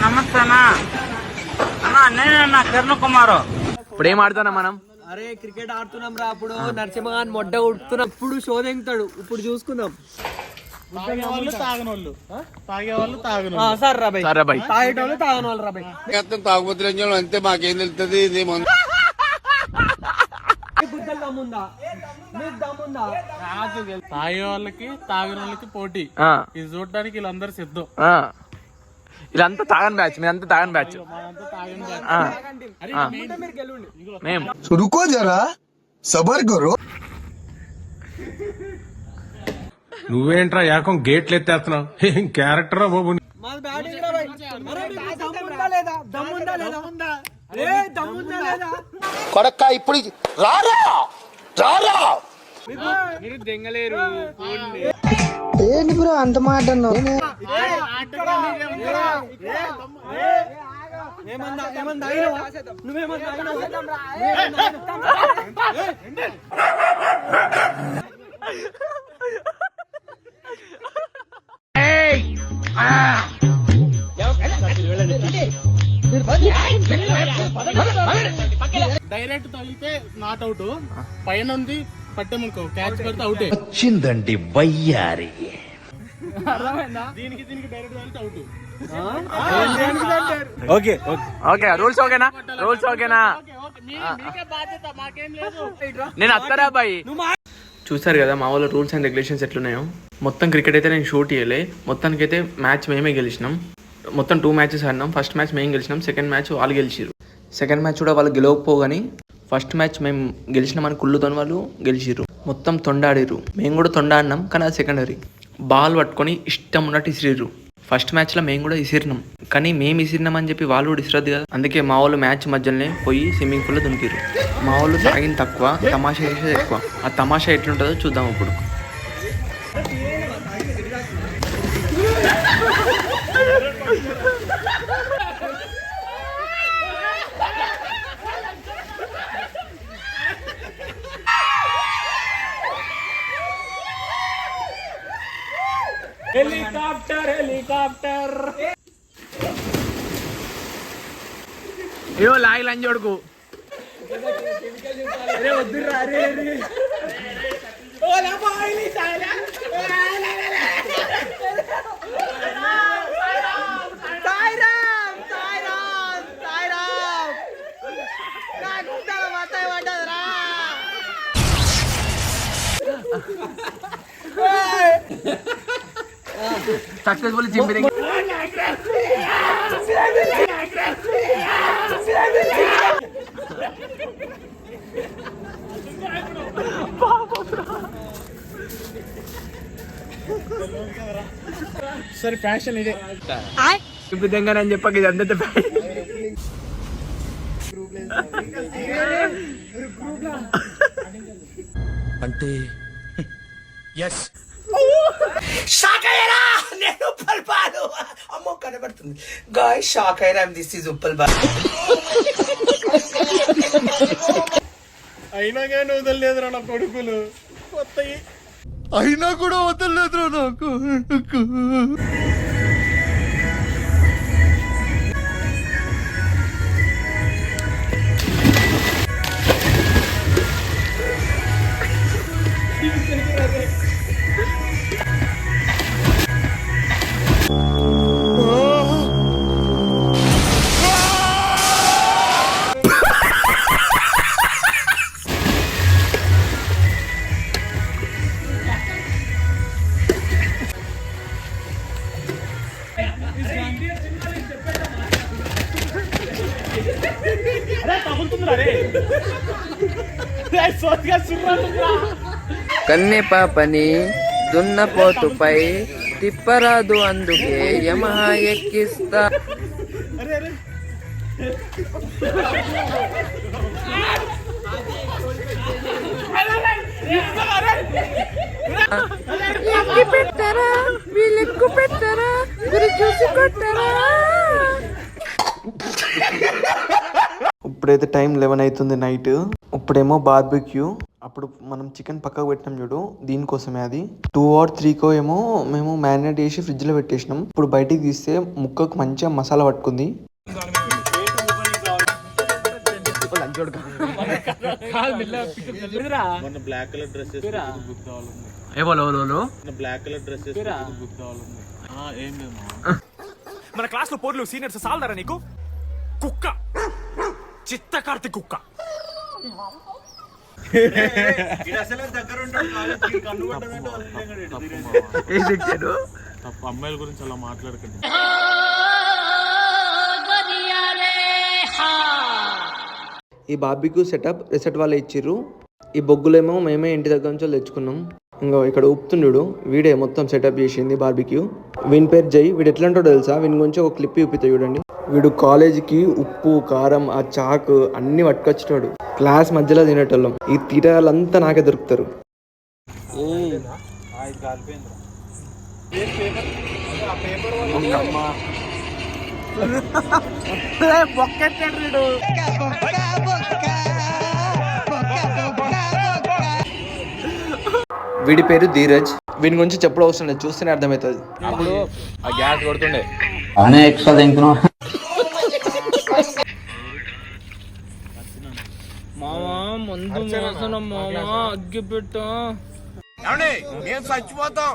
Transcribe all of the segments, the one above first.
నమస్తే అన్నా. నేనన్నా కిరణ్ కుమార్. ఇప్పుడు ఏం ఆడుతున్నా మనం? అరే క్రికెట్ ఆడుతున్నాం రా. అప్పుడు నరసింహగాన్ మొడ్డ ఉడుతున్నాం. ఇప్పుడు షో తెంగుతాడు. ఇప్పుడు చూసుకుందాం. తాగేవాళ్ళు తాగనోళ్ళు సార్ రా బాయ్. తాగేటోళ్ళు తాగని వాళ్ళు రా బాయ్. తాగుబోతులు అంతే, మాకేం తెలుస్తుంది. తాగే వాళ్ళకి తాగిన వాళ్ళకి పోటీ. ఇది చూడడానికి వీళ్ళందరూ సిద్ధం. వీళ్ళంతా తాగని బ్యాచ్, మీరంతా తాగని బ్యాచ్. రుకో జరా సబర్ కరో. నువ్వేంట్రా ఏకం గేట్లు ఎత్తేస్తున్నావు? ఏం క్యారెక్టర్ రా బాబు. కొడక్క ఇప్పుడు రారా రారా. మీరు దెంగలేరు. ఏంటి బ్రో అంత మాట అన్నావు? డైరెక్ట్ తగిలితే నాట్ అవుట్. పైన ఉంది పట్టేమనుకో క్యాచ్ పెడితే అవుటే. వచ్చిందండి వయ్యారి. దీనికి డైరెక్ట్ తగిలితే అవుట్. ఓకే ఓకే, రూల్స్ ఓకేనా? రూల్స్ ఓకేనా? నేను అత్తరా బాయ్. చూసారు కదా మా వాళ్ళ రూల్స్ అండ్ రెగ్యులేషన్స్ ఎట్లున్నాయో. మొత్తం క్రికెట్ అయితే నేను షూట్ చేయలే. మొత్తానికైతే మ్యాచ్ మేమే గెలిచినాం. మొత్తం 2 మ్యాచెస్ ఆడినాం. ఫస్ట్ మ్యాచ్ మేము గెలిచినాం, సెకండ్ మ్యాచ్ వాళ్ళు గెలిచిరు. సెకండ్ మ్యాచ్ కూడా వాళ్ళు గెలవకపోగాని ఫస్ట్ మ్యాచ్ మేము గెలిచినామని కుళ్ళుతో వాళ్ళు గెలిచిరు. మొత్తం తొండాడిరు. మేము కూడా తొండాడినాం, కానీ అది సెకండరీ. బాల్ పట్టుకొని ఇష్టం ఉన్నట్టు ఇసిరిరు. ఫస్ట్ మ్యాచ్లో మేము కూడా ఇసిరినాం, కానీ మేము ఇసిరినాం అని చెప్పి వాళ్ళు కూడా ఇసిరద్దు కదా. అందుకే మా వాళ్ళు మ్యాచ్ మధ్యలోనే పోయి స్విమ్మింగ్ పూల్లో దునికిరు. మా వాళ్ళు తాగింది తక్కువ, తమాషా చేసేది ఎక్కువ. ఆ తమాషా ఎట్లుంటుందో చూద్దాం ఇప్పుడు. హెలికాప్టర్ అయ్యో లాగి లంజోడుకు. సక్సెస్ఫుల్ చింపిరింగ్. సరే ఫ్యాషన్ ఇదే. ఇప్పుడు తెంగానని చెప్పక ఇది అందరితో అంటే ఎస్. షాక్ అయ్యారా? నేను ఉప్పల్ బాలు. అమ్మో కనబడుతుంది. గాయ్ షాక్ అయ్యారా? This is Uppal Balu. అయినా కానీ వదలలేదురా నా కొడుకులు. కొత్తయి అయినా కూడా వదలలేదురా నాకు. కన్నె పాపని దున్నపోతుపై తిప్పరాదు, అందుకే యమహా ఎక్కిస్తా. ఎక్కి పెట్టారా, వీళ్ళెక్కు పెట్టారా, గురి చూసి కొట్టారా. ఇప్పుడైతే టైం 11 అవుతుంది నైట్. ఇప్పుడేమో బార్బిక్యూ. అప్పుడు మనం చికెన్ పక్కకు పెట్టినాం చూడు, దీనికోసమే. అది 2 or 3 ఏమో మేము మ్యారినేట్ చేసి ఫ్రిడ్జ్ లో పెట్టేసినాం. ఇప్పుడు బయటికి తీస్తే ముక్కకు మంచిగా మసాలా పట్టుకుంది. మన క్లాస్ లో పోర్లు సీనియర్స్ సాల్దారా నీకు? కుక్క చిత్త కార్తీక్ కుక్క. అమ్మాయిల గురించి అలా మాట్లాడకండి. ఈ బార్బిక్యూ సెటప్ రిసెట్ వాళ్ళే ఇచ్చిర్రు. ఈ బొగ్గులేమో మేమే ఇంటి దగ్గర నుంచి తెచ్చుకున్నాం. ఇంకా ఇక్కడ ఉప్పుతుండు వీడే మొత్తం సెటప్ చేసింది బార్బిక్యూ. వీని పేరు జై. వీడు ఎట్లా అంటాడో తెలుసా? వీని గురించి ఒక క్లిప్ చూపిస్తా చూడండి. వీడు కాలేజీకి ఉప్పు కారం ఆ చాకు అన్ని పట్టుకొచ్చేటాడు. క్లాస్ మధ్యలో తినేటోళ్ళం. ఈ తీటగాళ్ళంతా నాకే దొరుకుతారు. వీడి పేరు ధీరజ్. వీని గురించి చెప్పడం అవసరం లేదు, చూస్తేనే అర్థమవుతుంది. అప్పుడు ఆ గ్యాస్ కొడుతుండే అనే ఎక్స్ట్రా తింటున్నావు. మామా ముందు మోసనం మామా అగ్గి పెట్టా. మేము చచ్చిపోతాం.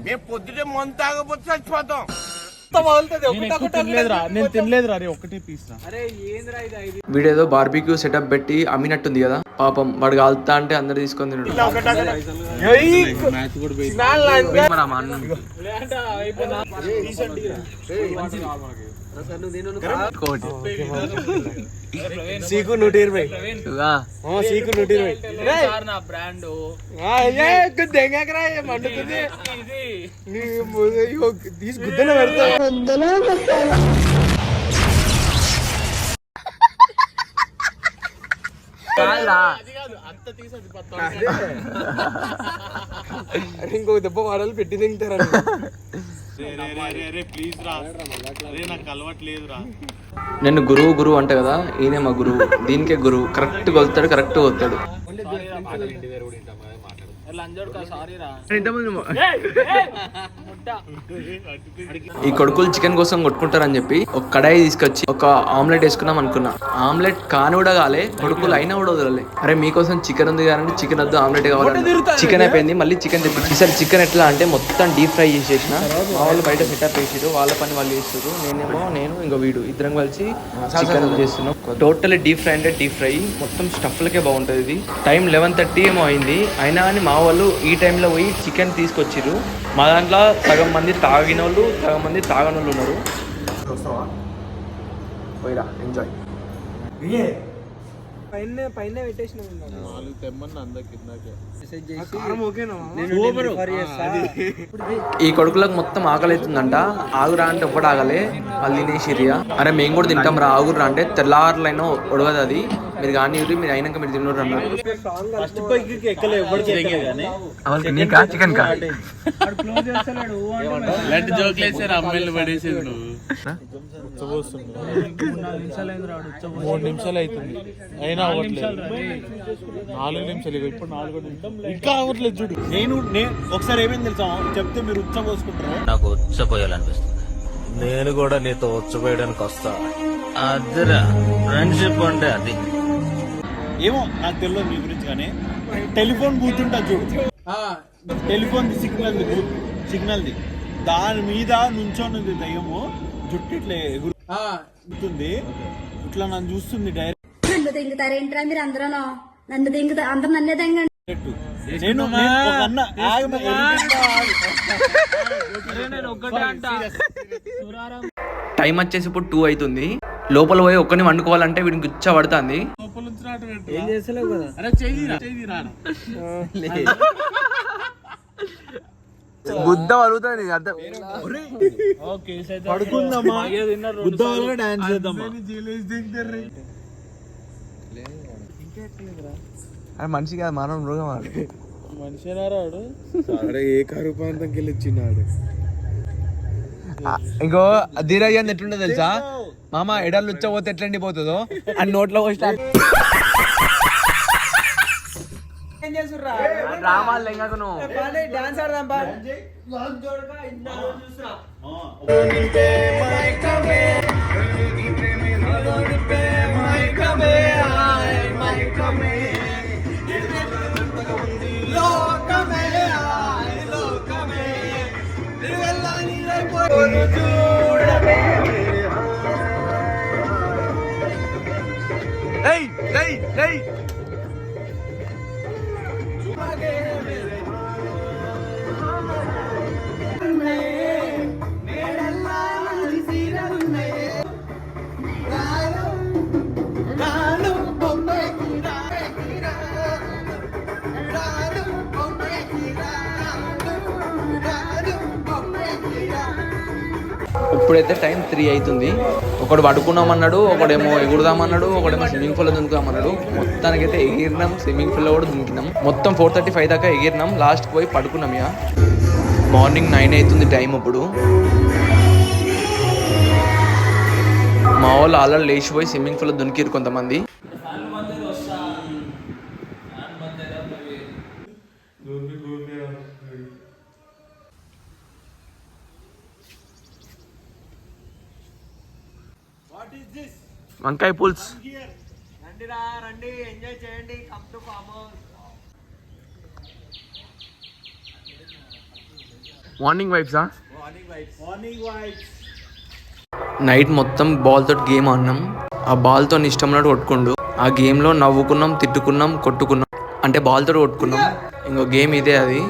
మేము పొద్దుటే మందు తాగకపోతే చచ్చిపోతాం. నేను తినలేదురా ఒకటే పీస్ రా. వీడేదో బార్బిక్యూ సెటప్ పెట్టి అమ్మినట్టుంది కదా. పాపం వాడు కాలుతా అంటే అందరు తీసుకొని తినడు. సీకు 120. సీకు 120 నా బ్రాండ్ తీసి గుద్దలో పెడతా. అంత తీసది ఇంకొక దెబ్బ వాడాలి పెట్టి తింటారా? ప్లీజ్ రా, నాకు అలవాటు లేదురా. నేను గురువు అంటే కదా, ఈయనే మా గురువు. దీనికే గురువు. కరెక్ట్ కొలుతాడు, కరెక్ట్ కొలుతాడు. ఈ కొడుకులు చికెన్ కోసం కొట్టుకుంటారని చెప్పి ఒక కడాయి తీసుకొచ్చి ఒక ఆమ్లెట్ వేసుకున్నాం అనుకున్నా. ఆమ్లెట్ కాని కూడా కాలే, కొడుకులు అయినా కూడా వదలలే. అరే మీకోసం చికెన్ ఉంది కానీ చికెన్ వద్దు, ఆమ్లెట్ కావాలి. చికెన్ అయిపోయింది, మళ్ళీ చికెన్ తెప్పించి. ఈసారి చికెన్ ఎట్లా అంటే మొత్తం డీప్ ఫ్రై చేసేసిన. మా వాళ్ళు బయట సెటప్ వేసారు, వాళ్ళ పని వాళ్ళు చేస్తారు. నేను ఇంకో వీడు ఇద్దరం కలిసి చికెన్ చేస్తున్నాం. టోటల్లీ డీప్ ఫ్రై అంటే డీప్ ఫ్రై, మొత్తం స్టఫ్లకే బాగుంటుంది. ఇది టైం 11:30 ఏమో అయింది. అయినా కానీ మా వాళ్ళు ఈ టైంలో పోయి చికెన్ తీసుకొచ్చిర్రు. మా దాంట్లో సగం మంది తాగిన వాళ్ళు, సగం మంది తాగని వాళ్ళు ఉన్నారు. ఎంజాయ్. పైన పెట్టేసిన తెమ్మని అందరికి ఈ కొడుకులకు మొత్తం ఆకలి అవుతుందంట. ఆగురా అంటే ఒకటి ఆగలే, వాళ్ళు తినేసిరియా. అరే మేము కూడా తింటాం రా, ఆగురా అంటే తెల్లారులైనా ఒడవదు అది. మీరు కానీ మీరు అయినాక మీరు తిన్నారు అన్నారు. చికెన్ కా అమ్మాయిలు పడేసేది నువ్వు. 3 నిమిషాలు అవుతుంది అయినా అవ్వట్లేదు. 4 నిమిషాలు ఇప్పుడు 4 నిమిషాలు ఇంకా అవ్వట్లేదు. చూడు నేను ఒకసారి ఏమైంది తెలుసా చెప్తే మీరు ఉచ్చపోసుకుంటారు. నాకు ఉచ్చపోయాలనిపిస్తుంది. నేను కూడా నీతో ఉచ్చపోయడానికి వస్తా. అదిరా ఫ్రెండ్షిప్ అంటే అది. ఏమో నాకు తెలియదు మీ గురించి, కానీ టెలిఫోన్ బూత్ ఉంటుంది చూడు, టెలిఫోన్ సిగ్నల్ది దాని మీద నుంచోనుంది దయ్యము. జుట్టు ఇట్లా ఎగురుతుంది, ఇట్లా నన్ను చూస్తుంది డైరెక్ట్. నన్ను దింగుతారేంట్రా మీరు అందరూ? నన్ను దింగుతా అందరు నన్నే దింగండి. టైం వచ్చేసి ఇప్పుడు 2 అవుతుంది. లోపల పోయి ఒక్కని వండుకోవాలంటే వీడికి గుచ్చ పడుతుంది. బుద్ధ అడుగుతుంది అర్థం. పడుకుందామా, బుద్ధ డాన్స్ చేద్దామా? మనిషి కాదు, మానవ మృగం. మనిషి రాడు ఏ కరుపాంతంకి వెళ్ళి ఇచ్చినాడు. ఇంకో ధీరజ్ అని ఎట్లుంటో తెలుసా? మామ ఎడలు వచ్చపోతే ఎట్లా ఎండిపోతుందో అని నోట్లో పోసి డ్రామాలు లెంగకు నువ్వు. డాన్స్ ఆడదాం బా. ఇప్పుడైతే టైం 3 అవుతుంది. ఒకడు పడుకున్నామన్నాడు, ఒకడేమో ఎగురుదామన్నాడు, ఒకడేమో స్విమ్మింగ్ పూల్లో దునుకుదామన్నాడు. మొత్తానికైతే ఎగిరినాం, స్విమ్మింగ్ పూల్లో కూడా దునికినాం. మొత్తం 4:35 దాకా ఎగిరినాం. లాస్ట్కి పోయి పడుకున్నాం. ఇక మార్నింగ్ 9 అవుతుంది టైం. ఇప్పుడు మా వాళ్ళు ఆల్రెడీ లేచిపోయి స్విమ్మింగ్ పూల్లో దునికిరు కొంతమంది. వంకాయ పుల్స్. రండి ఎంజాయ్ చేయండి. Come to farm house. Morning వైబ్సా? నైట్ మొత్తం బాల్ తోటి గేమ్ ఆడినాం. ఆ బాల్ తో ఇష్టం ఉన్నట్టు కొట్టుకుండు. ఆ గేమ్ లో నవ్వుకున్నాం, తిట్టుకున్నాం, కొట్టుకున్నాం. అంటే బాల్ తోటి కొట్టుకున్నాం. ఇంకో గేమ్ ఇదే. అది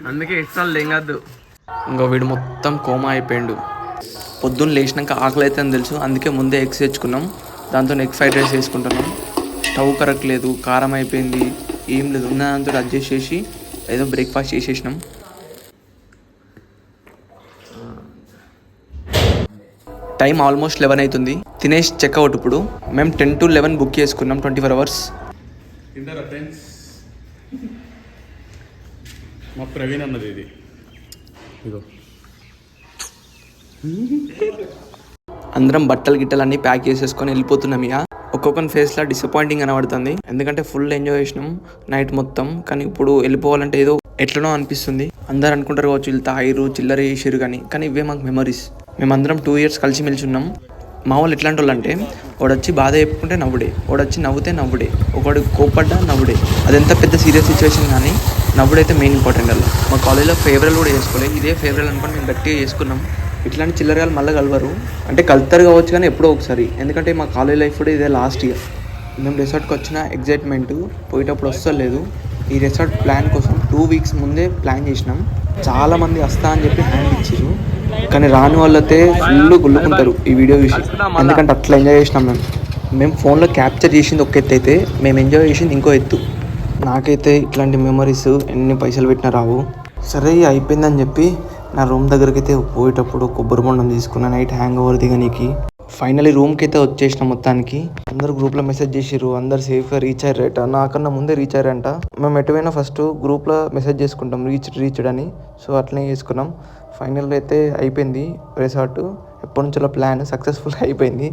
అందుకే ఎక్స్ట్రా లేంగద్దు. ఇంకో వీడు మొత్తం కోమా అయిపోయిండు. పొద్దున్న లేచినాక ఆకలి అయితే అని తెలుసు, అందుకే ముందే ఎగ్స్ తెచ్చుకున్నాం. దాంతో ఎగ్ ఫ్రైడ్ రైస్ వేసుకుంటున్నాం. స్టవ్ కరెక్ట్ లేదు, కారం అయిపోయింది, ఏం లేదు. ఉన్న దాంతో అడ్జస్ట్ చేసి ఏదో బ్రేక్ఫాస్ట్ చేసేసినాం. టైం ఆల్మోస్ట్ 11 అవుతుంది. తినేసి చెక్అవుట్. ఇప్పుడు మేము 10 to 11 బుక్ చేసుకున్నాం, 24 hours. ఫ్రెండ్స్, మా ప్రవీణ్ అన్నది ఇది. ఇదో అందరం బట్టలు గిట్టలు అన్నీ ప్యాక్ చేసేసుకొని వెళ్ళిపోతున్నాం. ఇక ఒక్కొక్కరి ఫేస్లో డిసప్పాయింటింగ్ కనబడుతుంది. ఎందుకంటే ఫుల్ ఎంజాయ్ చేసినాం నైట్ మొత్తం. కానీ ఇప్పుడు వెళ్ళిపోవాలంటే ఏదో ఎట్లనో అనిపిస్తుంది. అందరు అనుకుంటారు కావచ్చు వీళ్ళు తాగిరు చిల్లర చేసిరు కానీ ఇవే మాకు మెమరీస్. మేమందరం 2 years కలిసి మెలిసి ఉన్నాం. మా వాళ్ళు ఎట్లాంటి వాళ్ళు అంటే, వాడొచ్చి బాధ చెప్పుకుంటే నవ్వుడే, వాడొచ్చి నవ్వుతే నవ్వుడే, ఒకడు కోపడ్డా నవ్వుడే. అదెంత పెద్ద సీరియస్ సిచ్యువేషన్ కానీ నవ్వుడైతే మెయిన్ ఇంపార్టెంట్. అలా మా కాలేజ్లో ఫేవరల్ కూడా చేసుకోలేదు. ఇదే ఫేవరల్ అనుకోని మేము గట్టిగా చేసుకున్నాం. ఇట్లాంటి చిల్లరగాలు మళ్ళీ కలవరు. అంటే కలుతారు కావచ్చు కానీ ఎప్పుడో ఒకసారి. ఎందుకంటే మా కాలేజ్ లైఫ్ కూడా ఇదే లాస్ట్ ఇయర్. మేము రిసార్ట్కి వచ్చిన ఎగ్జైట్మెంట్ పోయేటప్పుడు వస్తలేదు. ఈ రిసార్ట్ ప్లాన్ కోసం 2 weeks ముందే ప్లాన్ చేసినాం. చాలామంది వస్తా అని చెప్పి హ్యాండ్ ఇచ్చారు, కానీ రాని వాళ్ళైతే ఫుల్ గుల్లుకుంటారు ఈ వీడియో చూసి. ఎందుకంటే అట్లా ఎంజాయ్ చేసినాం. మేము ఫోన్లో క్యాప్చర్ చేసింది ఒక ఎత్తు అయితే, మేము ఎంజాయ్ చేసింది ఇంకో ఎత్తు. నాకైతే ఇట్లాంటి మెమరీస్ ఎన్ని పైసలు పెట్టినా రావు. సరే అయిపోయిందని చెప్పి నా రూమ్ దగ్గరికి అయితే పోయేటప్పుడు కొబ్బరి బొండం తీసుకున్నా నైట్ హ్యాంగ్ ఓవర్ దిగనీకి. ఫైనలీ రూమ్కి అయితే వచ్చేసిన మొత్తానికి. అందరు గ్రూప్లో మెసేజ్ చేసిర్రు, అందరు సేఫ్గా రీచ్ అయ్యారట. నాకన్నా ముందే రీచ్ అయ్యారంట. మేము ఎటువైనా ఫస్ట్ గ్రూప్లో మెసేజ్ చేసుకుంటాం రీచ్డ్ అని. సో అట్లనే చేసుకున్నాం. ఫైనల్గా అయితే అయిపోయింది రిసార్ట్. ఎప్పటి నుంచో ప్లాన్ సక్సెస్ఫుల్గా అయిపోయింది.